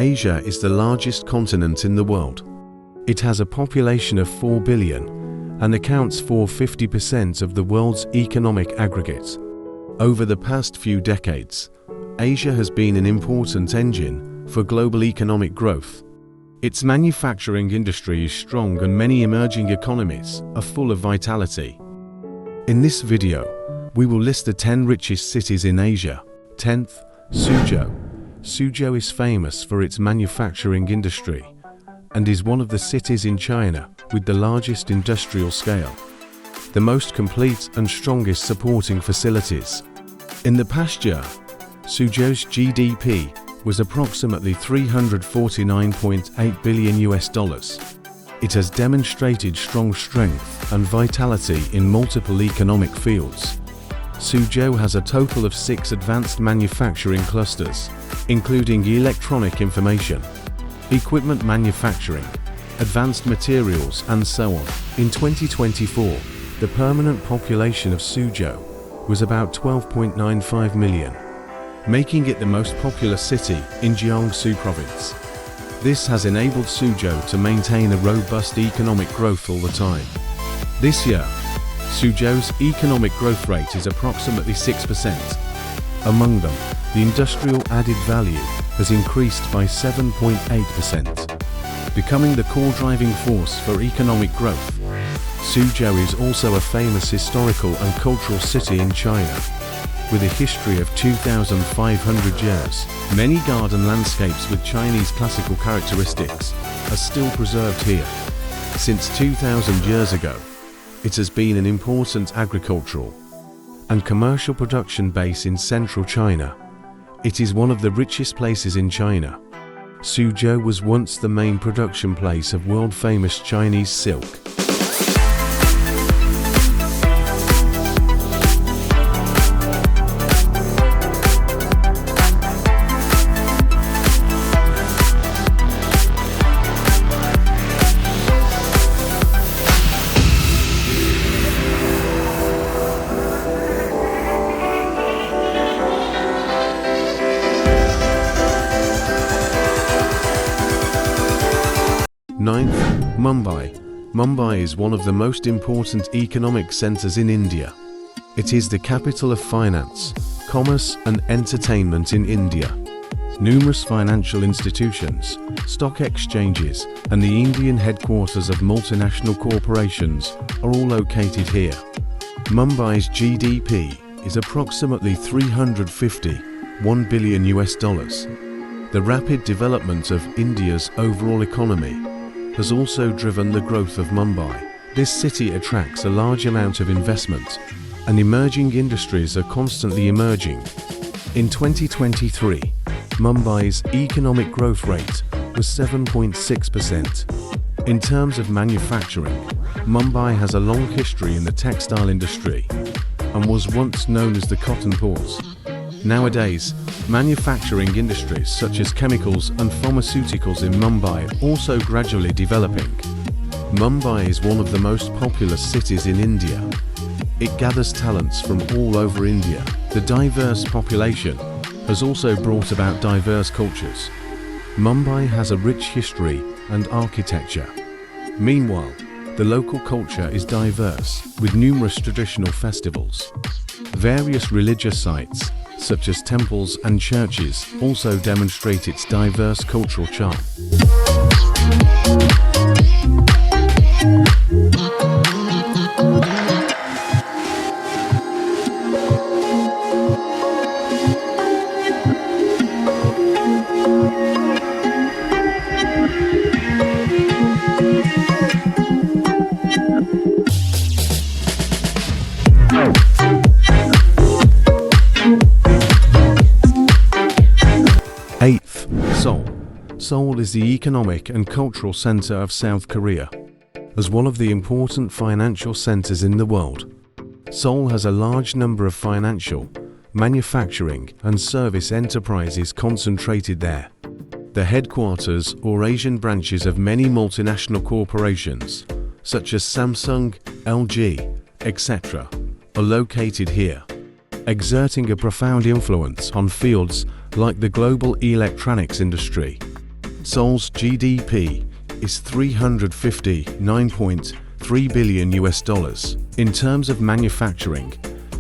Asia is the largest continent in the world. It has a population of 4 billion and accounts for 50% of the world's economic aggregate. Over the past few decades, Asia has been an important engine for global economic growth. Its manufacturing industry is strong and many emerging economies are full of vitality. In this video, we will list the 10 richest cities in Asia. 10th, Suzhou. Suzhou is famous for its manufacturing industry and is one of the cities in China with the largest industrial scale, the most complete and strongest supporting facilities. In the past year, Suzhou's GDP was approximately $349.8 billion. It has demonstrated strong strength and vitality in multiple economic fields. Suzhou has a total of 6 advanced manufacturing clusters, including electronic information, equipment manufacturing, advanced materials, and so on. In 2024, the permanent population of Suzhou was about 12.95 million, making it the most populous city in Jiangsu province. This has enabled Suzhou to maintain a robust economic growth all the time. This year, Suzhou's economic growth rate is approximately 6%. Among them, the industrial added value has increased by 7.8%, becoming the core driving force for economic growth. Suzhou is also a famous historical and cultural city in China, with a history of 2,500 years. Many garden landscapes with Chinese classical characteristics are still preserved here. Since 2,000 years ago, it has been an important agricultural and commercial production base in central China. It is one of the richest places in China. Suzhou was once the main production place of world-famous Chinese silk. Ninth, Mumbai. Mumbai is one of the most important economic centers in India. It is the capital of finance, commerce, and entertainment in India. Numerous financial institutions, stock exchanges, and the Indian headquarters of multinational corporations are all located here. Mumbai's GDP is approximately $351 billion. The rapid development of India's overall economy has also driven the growth of Mumbai. This city attracts a large amount of investment, and emerging industries are constantly emerging. In 2023, Mumbai's economic growth rate was 7.6%. In terms of manufacturing, Mumbai has a long history in the textile industry and was once known as the cotton port. Nowadays, manufacturing industries such as chemicals and pharmaceuticals in Mumbai are also gradually developing. Mumbai is one of the most populous cities in India. It gathers talents from all over India. The diverse population has also brought about diverse cultures. Mumbai has a rich history and architecture. Meanwhile, the local culture is diverse, with numerous traditional festivals. Various religious sites, such as temples and churches, also demonstrate its diverse cultural charm. Eighth, Seoul. Seoul is the economic and cultural center of South Korea. As one of the important financial centers in the world, Seoul has a large number of financial, manufacturing, and service enterprises concentrated there. The headquarters or Asian branches of many multinational corporations, such as Samsung, LG, etc., are located here, exerting a profound influence on fields like the global electronics industry. Seoul's GDP is $359.3 billion US. In terms of manufacturing,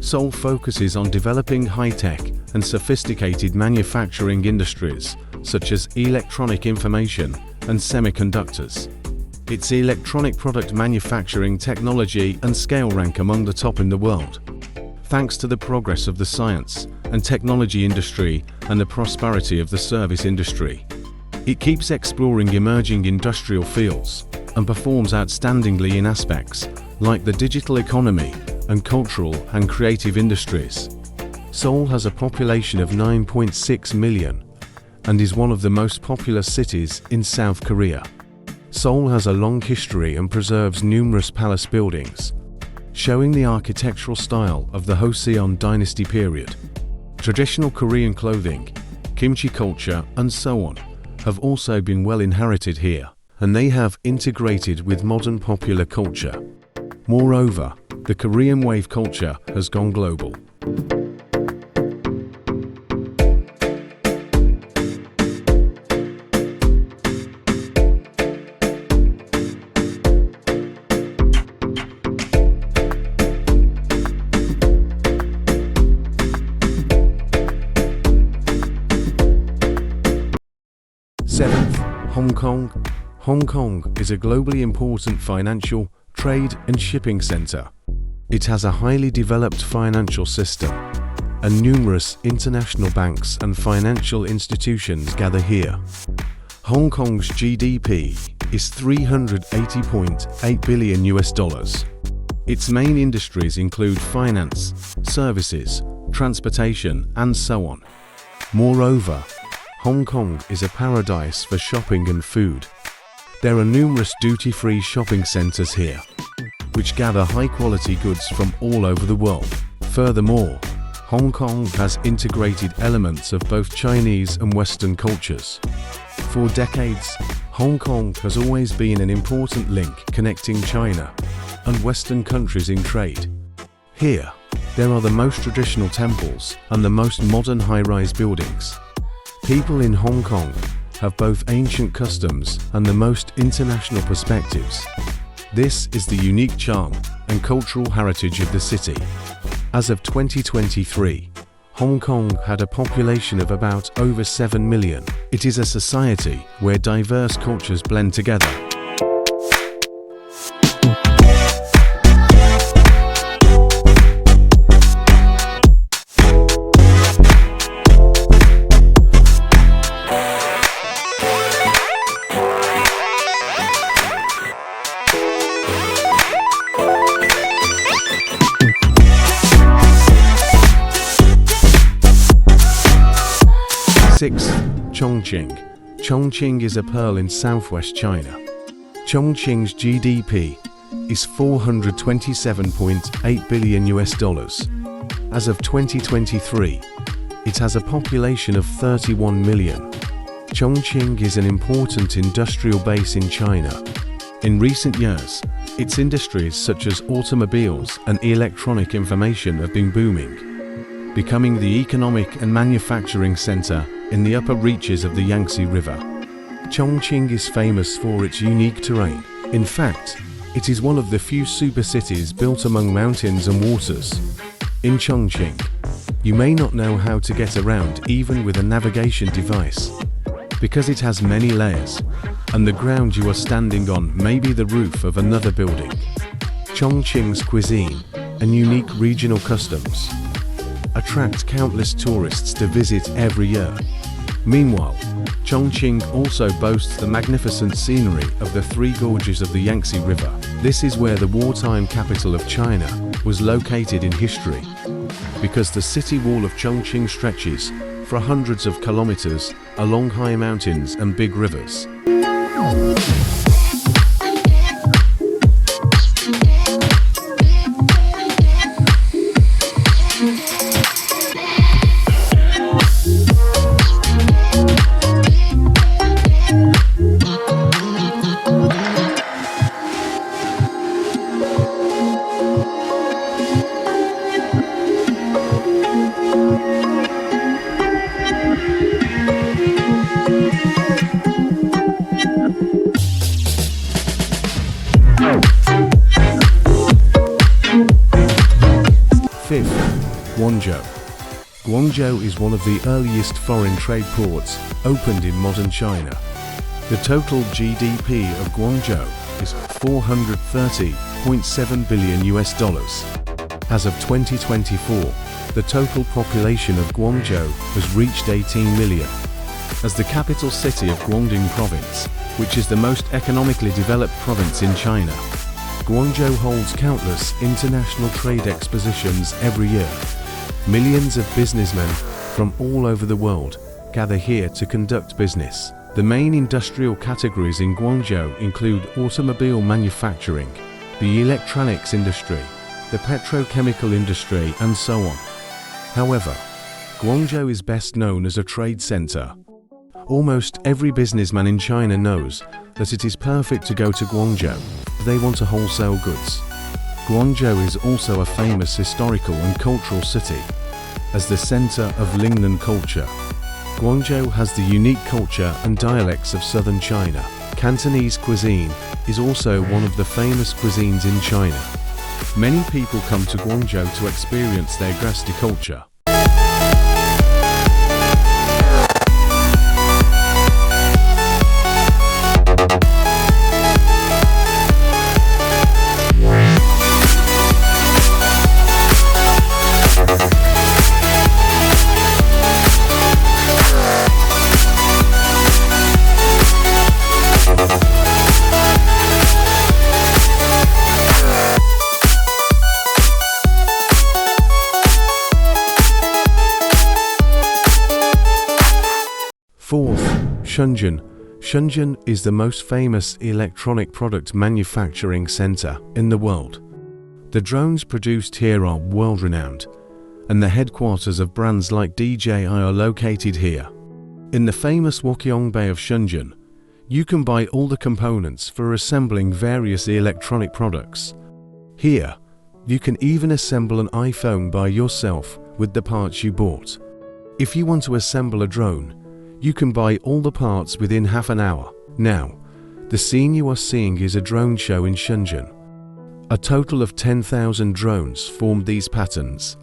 Seoul focuses on developing high-tech and sophisticated manufacturing industries such as electronic information and semiconductors. Its electronic product manufacturing technology and scale rank among the top in the world. Thanks to the progress of the science and technology industry and the prosperity of the service industry, it keeps exploring emerging industrial fields and performs outstandingly in aspects like the digital economy and cultural and creative industries. Seoul has a population of 9.6 million and is one of the most populous cities in South Korea. Seoul has a long history and preserves numerous palace buildings, showing the architectural style of the Joseon dynasty period. Traditional Korean clothing, kimchi culture, and so on have also been well inherited here, and they have integrated with modern popular culture. Moreover, the Korean wave culture has gone global. Seventh, Hong Kong. Hong Kong is a globally important financial, trade and shipping center. It has a highly developed financial system, and numerous international banks and financial institutions gather here. Hong Kong's GDP is $380.8 billion US. Its main industries include finance, services, transportation, and so on. Moreover, Hong Kong is a paradise for shopping and food. There are numerous duty-free shopping centers here, which gather high-quality goods from all over the world. Furthermore, Hong Kong has integrated elements of both Chinese and Western cultures. For decades, Hong Kong has always been an important link connecting China and Western countries in trade. Here, there are the most traditional temples and the most modern high-rise buildings. People in Hong Kong have both ancient customs and the most international perspectives. This is the unique charm and cultural heritage of the city. As of 2023, Hong Kong had a population of about over 7 million. It is a society where diverse cultures blend together. Sixth, Chongqing. Chongqing is a pearl in southwest China. Chongqing's GDP is $427.8 billion US. As of 2023, it has a population of 31 million. Chongqing is an important industrial base in China. In recent years, its industries such as automobiles and electronic information have been booming, becoming the economic and manufacturing center in the upper reaches of the Yangtze River. Chongqing is famous for its unique terrain. In fact, it is one of the few super cities built among mountains and waters. In Chongqing, you may not know how to get around even with a navigation device, because it has many layers, and the ground you are standing on may be the roof of another building. Chongqing's cuisine and unique regional customs attract countless tourists to visit every year. Meanwhile, Chongqing also boasts the magnificent scenery of the three gorges of the Yangtze River. This is where the wartime capital of China was located in history, because the city wall of Chongqing stretches for hundreds of kilometers along high mountains and big rivers. Guangzhou. Guangzhou is one of the earliest foreign trade ports opened in modern China. The total GDP of Guangzhou is $430.7 billion. As of 2024, the total population of Guangzhou has reached 18 million. As the capital city of Guangdong Province, which is the most economically developed province in China, Guangzhou holds countless international trade expositions every year. Millions of businessmen from all over the world gather here to conduct business. The main industrial categories in Guangzhou include automobile manufacturing, the electronics industry, the petrochemical industry, and so on. However, Guangzhou is best known as a trade center. Almost every businessman in China knows that it is perfect to go to Guangzhou if they want to wholesale goods. Guangzhou is also a famous historical and cultural city. As the center of Lingnan culture, Guangzhou has the unique culture and dialects of southern China. Cantonese cuisine is also one of the famous cuisines in China. Many people come to Guangzhou to experience their Grasti culture. Fourth, Shenzhen. Shenzhen is the most famous electronic product manufacturing center in the world. The drones produced here are world-renowned, and the headquarters of brands like DJI are located here. In the famous Wokyong Bay of Shenzhen, you can buy all the components for assembling various electronic products. Here, you can even assemble an iPhone by yourself with the parts you bought. If you want to assemble a drone, you can buy all the parts within half an hour. Now, the scene you are seeing is a drone show in Shenzhen. A total of 10,000 drones formed these patterns.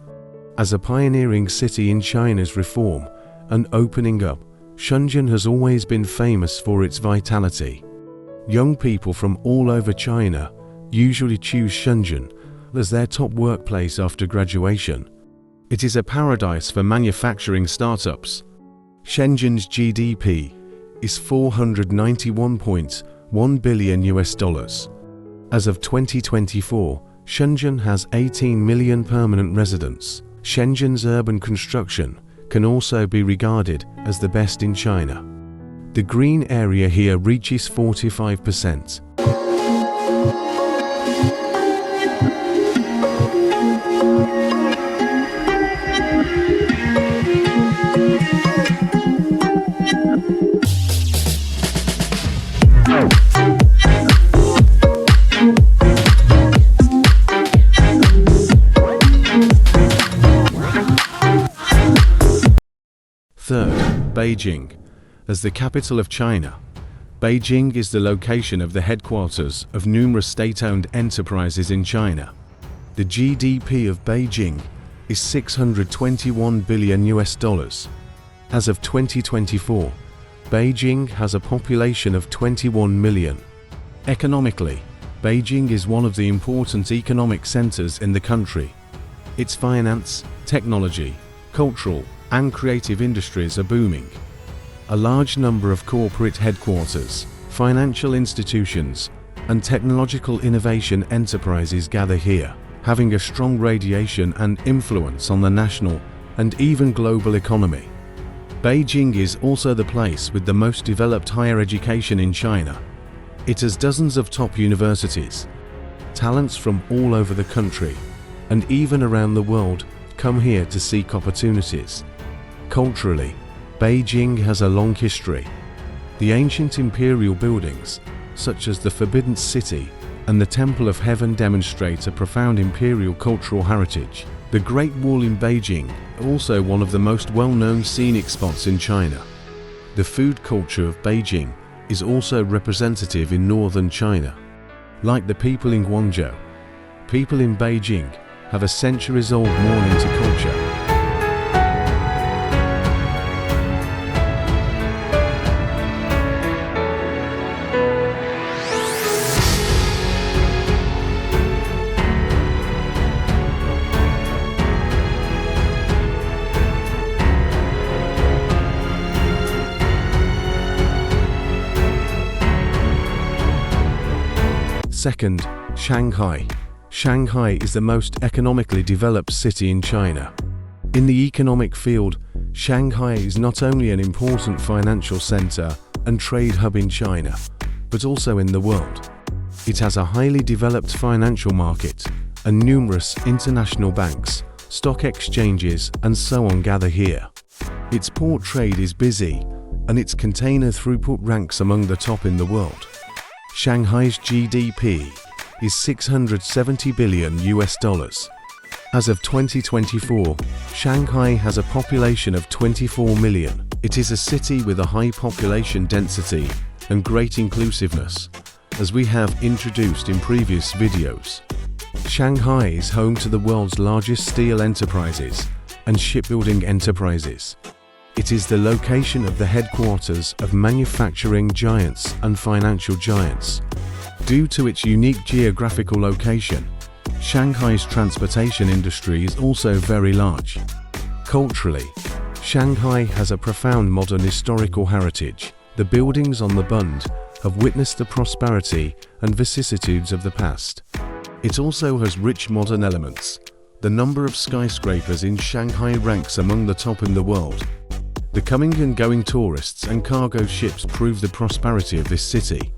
As a pioneering city in China's reform and opening up, Shenzhen has always been famous for its vitality. Young people from all over China usually choose Shenzhen as their top workplace after graduation. It is a paradise for manufacturing startups. Shenzhen's GDP is $491.1 billion. As of 2024, Shenzhen has 18 million permanent residents. Shenzhen's urban construction can also be regarded as the best in China. The green area here reaches 45%. Third, Beijing. As the capital of China, Beijing is the location of the headquarters of numerous state-owned enterprises in China. The GDP of Beijing is $621 billion. As of 2024, Beijing has a population of 21 million. Economically, Beijing is one of the important economic centers in the country. Its finance, technology, cultural, and creative industries are booming. A large number of corporate headquarters, financial institutions, and technological innovation enterprises gather here, having a strong radiation and influence on the national and even global economy. Beijing is also the place with the most developed higher education in China. It has dozens of top universities. Talents from all over the country, and even around the world, come here to seek opportunities. Culturally, Beijing has a long history. The ancient imperial buildings, such as the Forbidden City and the Temple of Heaven, demonstrate a profound imperial cultural heritage. The Great Wall in Beijing, also one of the most well-known scenic spots in China. The food culture of Beijing is also representative in northern China. Like the people in Guangzhou, people in Beijing have a centuries-old mourning to culture. Second, Shanghai. Shanghai is the most economically developed city in China. In the economic field, Shanghai is not only an important financial center and trade hub in China, but also in the world. It has a highly developed financial market, and numerous international banks, stock exchanges, and so on gather here. Its port trade is busy, and its container throughput ranks among the top in the world. Shanghai's GDP is $670 billion. As of 2024, Shanghai has a population of 24 million. It is a city with a high population density and great inclusiveness, as we have introduced in previous videos. Shanghai is home to the world's largest steel enterprises and shipbuilding enterprises. It is the location of the headquarters of manufacturing giants and financial giants. Due to its unique geographical location, Shanghai's transportation industry is also very large. Culturally, Shanghai has a profound modern historical heritage. The buildings on the Bund have witnessed the prosperity and vicissitudes of the past. It also has rich modern elements. The number of skyscrapers in Shanghai ranks among the top in the world. The coming and going tourists and cargo ships prove the prosperity of this city.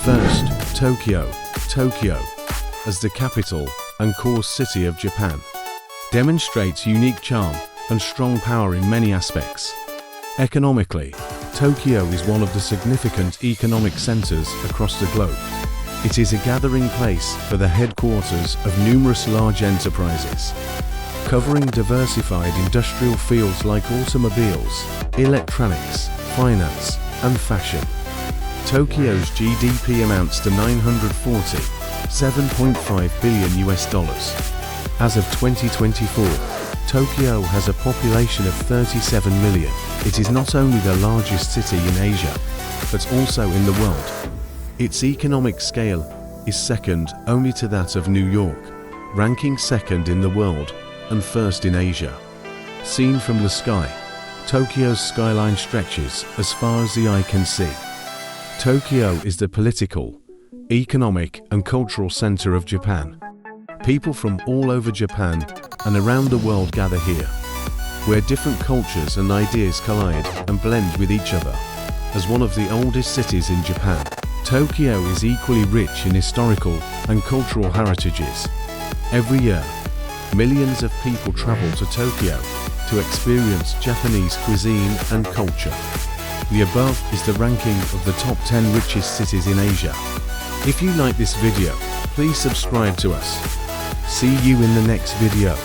First, Tokyo. Tokyo, as the capital and core city of Japan, demonstrates unique charm and strong power in many aspects. Economically, Tokyo is one of the significant economic centers across the globe. It is a gathering place for the headquarters of numerous large enterprises, covering diversified industrial fields like automobiles, electronics, finance, and fashion. Tokyo's GDP amounts to $947.5 billion. As of 2024, Tokyo has a population of 37 million. It is not only the largest city in Asia, but also in the world. Its economic scale is second only to that of New York, ranking second in the world and first in Asia. Seen from the sky, Tokyo's skyline stretches as far as the eye can see. Tokyo is the political, economic, and cultural center of Japan. People from all over Japan and around the world gather here, where different cultures and ideas collide and blend with each other. As one of the oldest cities in Japan, Tokyo is equally rich in historical and cultural heritages. Every year, millions of people travel to Tokyo to experience Japanese cuisine and culture. The above is the ranking of the top 10 richest cities in Asia. If you like this video, please subscribe to us. See you in the next video.